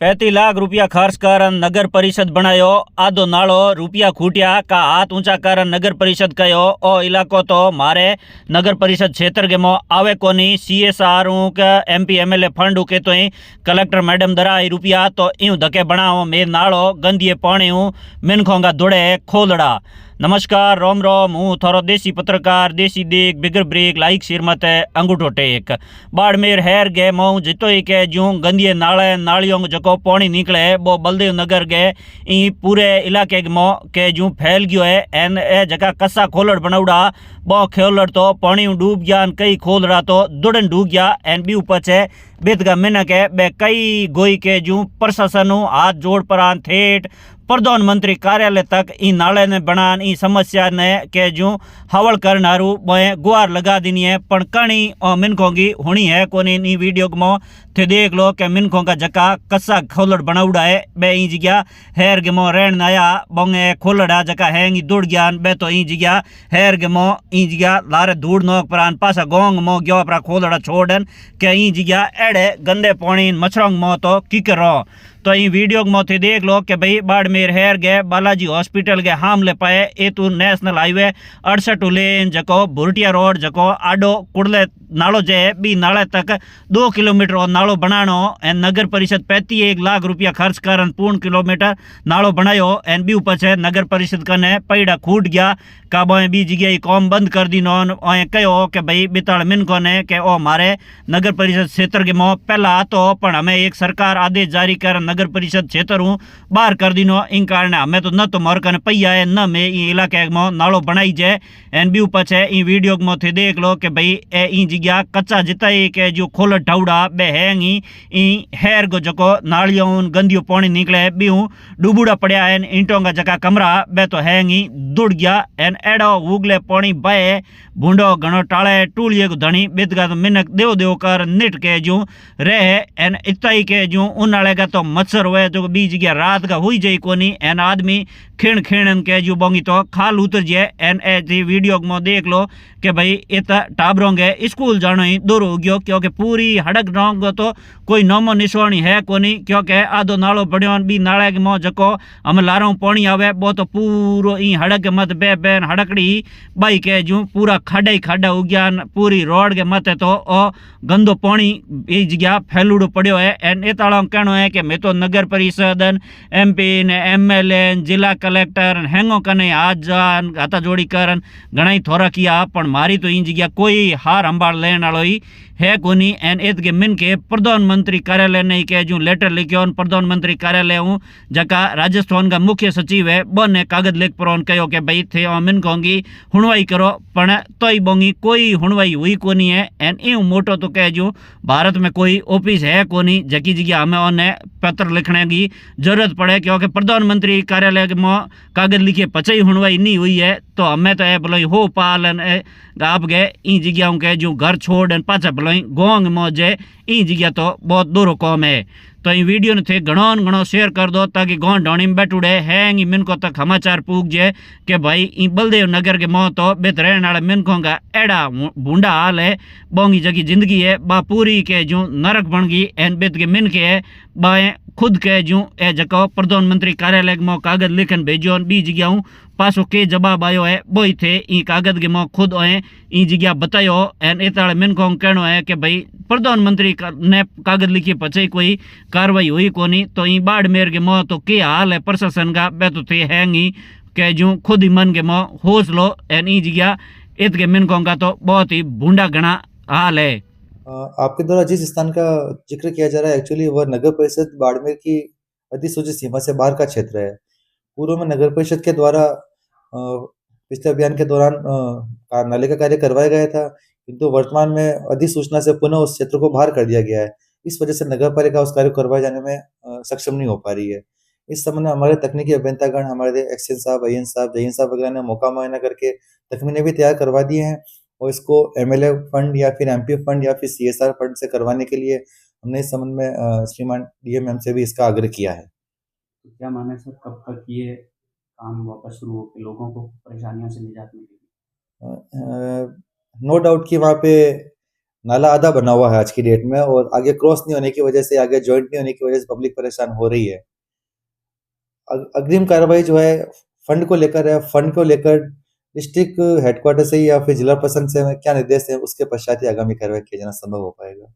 ₹35 लाख खर्च कर नगर परिषद बनायो। आधो नालो रुपया खूटिया का हाथ ऊंचा कर नगर परिषद कयो। ओ इलाको तो मारे नगर परिषद क्षेत्र के मो आवे कोनी। CSR के MP MLA फंड के तो ही कलेक्टर मैडम दराई रुपया तो यूं धके बनाओ मेर नालो गंदिए पानी मिनखोंगा दुड़े खोलड़ा। नमस्कार रोम रोम, हूँ थारो देसी पत्रकार देसी देख बिगर ब्रेक लाइक शेर मत अंगूठो टेक। बाड़मेर हैर गे मऊ जितो ही के जूं गंदिए नाले नालियों जको पानी निकले वो बलदेव नगर गे ई पूरे इलाके मो के जूं फैल गयो है। एन ए जगह कसा खोलड़ बनौड़ा बो खोलड़ तो पानी डूब गया। कई खोलड़ा तो दुड़न डूब गया। एन बी ऊपर बेतगा मिनक है बे कई गोई के जूं प्रशासन हाथ जोड़ परान ठेठ प्रधानमंत्री कार्यालय तक ई नाले ने बनान ई समस्या ने के जूं हवल करनारू बोए गुहार लगा दीनी है। पण कणी मिनखों की होनी है कोनी। नी वीडियो मो थे देख लो के मिनखों का जका कसा खोलड़ बनाउड़ा है बे ई जगह हैर गमो रहन आया बोंगे खोलड़ा जका हैंगी दुड़ गयान बे तो ई जगह हैर गमो ई जगह लारे धूड़ नोक परान पासा गोंग मो गयो अपना खोलड़ा छोड़न के ई जगह एड़े गंदे पानी मछरंग मो तो की करो। तो ई वीडियो में थे देख लो कि भाई बाड़मेर हैर गए बालाजी हॉस्पिटल के हामले पाए ए तू नेशनल हाईवे 68 लेन जको भुरटिया रोड जको आडो कुड़ले नालो जे बी नाले तक 2 किलोमीटर नालो बनानो। एन नगर परिषद 35 लाख रुपया खर्च कर पूर्ण किलोमीटर नालो बनायो। एन बी ऊपर से नगर परिषद कने पैड़ा खूट गया का बोए बी जगह कॉम बंद कर दी नॉन कहो कि भाई बिताड़ मिनको ने के ओ मारे नगर परिषद क्षेत्र के मो पहला तो पण हमें एक सरकार आदेश जारी कर नगर परिषद क्षेत्र हूँ बाहर कर दीनो। इन कारण हमें तो न तो मोर कने पैया है न में ई इलाके मो नालो बनाई जाए। एन बी ऊपर है ई वीडियो मो थे देख लो कि भाई ए ई जगह कच्चा जिता ही के जो खोल ढाउड़ा बे हैंग ई हैर गो जको नालियों गंदियो पानी निकले बी हूँ डूबूड़ा पड़िया है। ईंटों का जगह कमरा बे तो हैंग ही दुड़ गया। एन एडो उगले पानी बहे भूडो घणो टाले टूलिए को धनी बेतगा तो मिनक देव देव कर निट के जू रहे। एन इतना ही के जू उनाले का तो मच्छर हुए जो बीज गया रात का हुई जाई कोनी। एन आदमी खीण खीण के जू बोंगी तो खाल उतर जाए। एन ए वीडियो में देख लो कि भाई इतना टाबरोंगे स्कूल जानो ही दूर हो गयो क्योंकि पूरी हड़क रंग तो कोई नमो निशानी है कोनी। क्योंकि आधो नालो बढ़िया बी नाले के मो जको हम लारों पानी आवे वो तो पूरो ई हड़क मत बे बेन हड़कड़ी बाई के जू पूरा खाडा ही खाडा उग्या। पूरी रोड के मत तो ओ गंदो पानी ये जगह फैलूड़ो पड़ो है। एन ए ताड़ा कहनो है कि मैं तो नगर परिषद MP ने MLA जिला कलेक्टर हैंगो कने आज जान हाथा जोड़ी करन घणाई थोड़ा किया पण मारी तो इन जगह कोई हार संभाल लेन वालो ही है कोनी। एन एत के मिन के प्रधानमंत्री कार्यालय ने के जो लेटर लिखो प्रधानमंत्री कार्यालय हूँ जका राजस्थान का मुख्य सचिव है बने कागज लिख पर कहो कि भाई थे मिन कहूँगी हुणवाई करो पण तो ही बोंगी कोई हुणवाई हुई कोनी है। एन यूँ मोटो तो कह जो भारत में कोई ऑफिस है कोनी जकी जगह हमें उन्हें पत्र लिखने की जरूरत पड़े क्योंकि प्रधानमंत्री कार्यालय में कागज लिखे पचाई हुणवाई नहीं हुई है। तो हमें तो ए बोलो हो पालन आप गए ई जगह के जो घर छोड़ पाचा बोलो गोंग मौजे ई जगह तो बहुत दूर कौम है। तो ई वीडियो ने थे घणो शेयर कर दो ताकि गाँव ढोणी में बैठुड़े हैंगी मिनको तक समाचार पूग जाए कि भाई ई बलदेव नगर के मो तो बेत रहने वाले मिनकों का एड़ा भूडा हाल है बोंगी जगी जिंदगी है बा पूरी के जो नरक बन गई। एन बेत के मिन के है बाएँ खुद के जूँ ए जको प्रधानमंत्री कार्यालय में कागज लिखन भेजो बी जगह हूँ पासो के जवाब आयो है बोई थे ई कागज के मो खुद ओए ई जगह बतायो। एन इताले मिनको कहनो है कि भाई प्रधानमंत्री ने कागज लिखी पचे कोई कार्रवाई हुई कोनी। तो ई बाड़मेर के मो तो के हाल है प्रशासन का बे तो थे हैंगी के जूँ खुद ही मन के मो होश लो। एन ई जगह इत के मिनकों का तो बहुत ही भूडा घना हाल है। आपके द्वारा जिस स्थान का जिक्र किया जा रहा है एक्चुअली वह नगर परिषद बाड़मेर की अधिसूचित सीमा से बाहर का क्षेत्र है। पूर्व में नगर परिषद के द्वारा पिछले अभियान के दौरान नाले का कार्य करवाया गया था किंतु वर्तमान में अधिसूचना से पुनः उस क्षेत्र को बाहर कर दिया गया है। इस वजह से नगर पालिका उस कार्य को करवाए जाने में सक्षम नहीं हो पा रही है। इस संबंध में हमारे तकनीकी अभियंतागण हमारे एक्सचेंज साहब जहीन साहब वगैरह ने मौका मुआयना करके तखमीने भी तैयार करवा दिए हैं और इसको MLA फंड या फिर MP फंड या फिर CSR फंड से करवाने के लिए हमने इस संबंध में श्रीमान DM मैम से भी इसका आग्रह किया है। तो क्या माने सर कब तक ये काम वापस शुरू हो के लोगों को परेशानियों से निजात मिलेगी? नो डाउट कि वहाँ पे नाला आधा बना हुआ है आज की डेट में, और आगे क्रॉस नहीं होने की वजह से, आगे जॉइंट नहीं होने की वजह से पब्लिक परेशान हो रही है। अग्रिम कार्रवाई जो है फंड को लेकर है, फंड को लेकर डिस्ट्रिक्ट हेडक्वार्टर से या फिर जिला प्रशासन से क्या निर्देश है, उसके पश्चात ही आगामी कार्रवाई किया जाना संभव हो पाएगा।